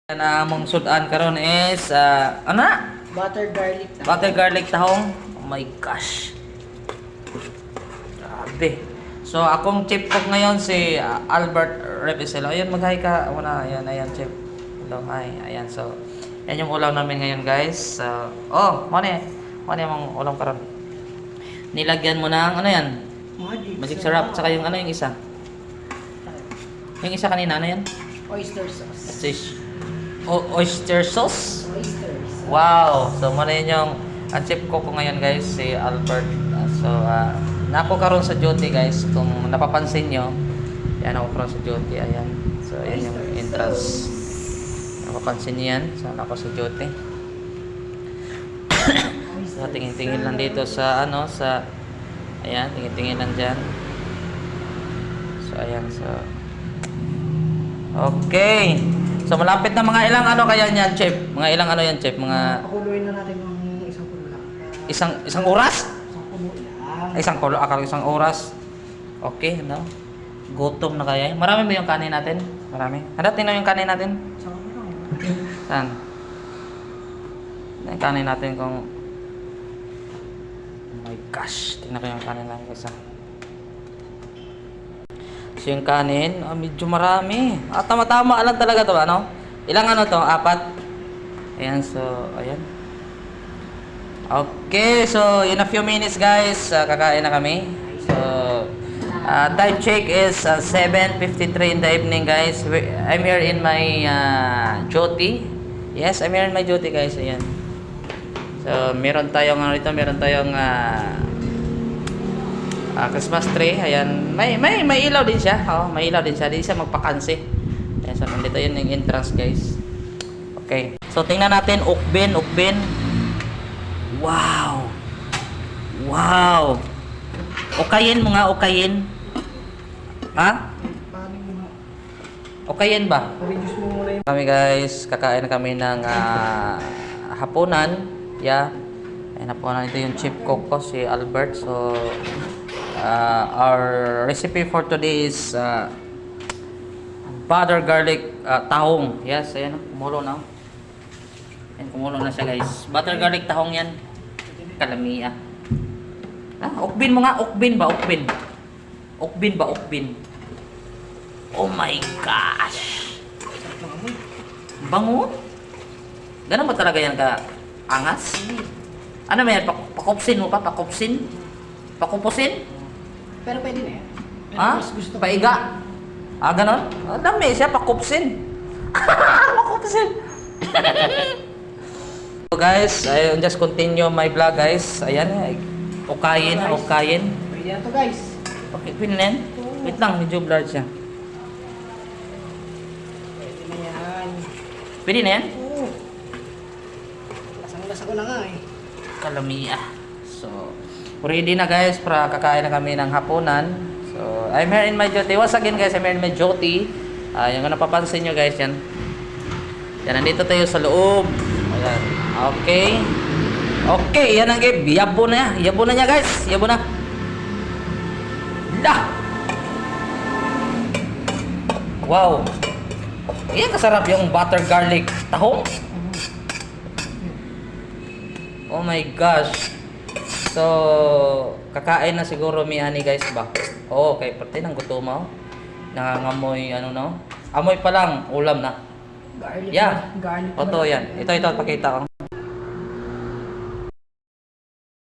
Na among sudan karon is ana? Butter garlic tahong. Butter garlic tahong. Oh my gosh. Grabe. So akong chef cook ngayon si Albert Repiselo. Ayun, mag-hi ka. Una, ayan chef. Hello, hi. Ayan, so yan yung ulam namin ngayon, guys. Mone mong ulam karon. Nilagyan mo ng ano yan? Magic syrup. Saka yung ano yung isa? Yung isa kanina, ano yan? Oyster sauce. Oyster sauce? Oysters. Wow! So, muna yun yung chef ko ngayon, guys, si Albert. Nako karon sa duty, guys. Kung napapansin nyo, yan ako karon sa duty. Ayan. So, ayan yung entrance. Napapansin nyo yan. So, nako sa duty. So, tingin-tingin lang dito sa, ayan, tingin-tingin lang dyan. So, ayan, so. Okay. So malapit na mga ilang ano kaya niyan, chef? Mga ilang ano yan, chef? Mga Pakuluin na natin ng isang kulo lang. isang oras? Isang kulo lang. Isang kulo, akala isang oras. Okay, no? Gutom na kaya. Marami ba yung kanin natin? Marami. Hanapin na yung kanin natin. Isang kulo lang. Saan? Yung kanin natin kung oh my gosh, tingnan ko yung kanin natin guys. So yung kanin, medyo marami. Tama-tama lang talaga to, ano? Ilang ano to? 4? Ayan, so, ayan. Okay, so in a few minutes guys, kakain na kami. So, time check is 7:53 in the evening guys. I'm here in my duty. Yes, I'm here in my duty guys, ayan. So, meron tayong Christmas tree. Ayan. May ilaw din siya. May ilaw din siya. Di siya magpakansi. Ayan. So, nandito yun yung entrance, guys. Okay. So, tingnan natin. Ukbin. Wow. Wow. Ukayin mo nga. Ukayin. Ha? Paano mo nga? Ukayin ba? Reduce mo muna yung... Kami, guys. Kakain kami ng hapunan. Yeah. Ayan, hapunan. Ito yung chef cook ko, si Albert. So, our recipe for today is butter garlic tahong. Yes, ayan, kumulo na. Ayan, kumulo na siya guys. Butter garlic tahong yan. Kalamiya. Ukbin mo nga. Ukbin ba? Ukbin. Oh my gosh. Bango? Ganun ba talaga yan ka angas? Ano ba yan? Pakupsin mo pa? Pakupusin? Pero pwede na yan. Mas gusto ko. Paiga? Ganon? Dami siya, pakupsin. Pakupsin. So guys, I'll just continue my vlog guys. Ayan, ukayin. Pwede na to guys. Okay, pinin na yan. Wait lang, medyo blurred siya. Pwede na yan. Pwede na yan? Oo. Lasang-lasa ko na nga eh. Kalamiya. So, ready na guys para kakain na kami ng hapunan. So, I'm here in my duty. Once again guys, I'm here in my duty. Yung napapansin nyo guys yan. Yan, nandito tayo sa loob. Ayan. Okay. Okay, yan ang game. Yabo na niya guys. Yabo na. Dah! Wow. Yan kasarap yung butter garlic tahong. Oh my gosh. So, kakain na siguro mi ani guys ba? Oo, okay, pati nang gutom mo. Nangangamoy no? Amoy pa lang, ulam na. Garlic. Yeah. Garlic. Oto yan. Ito pakita ko.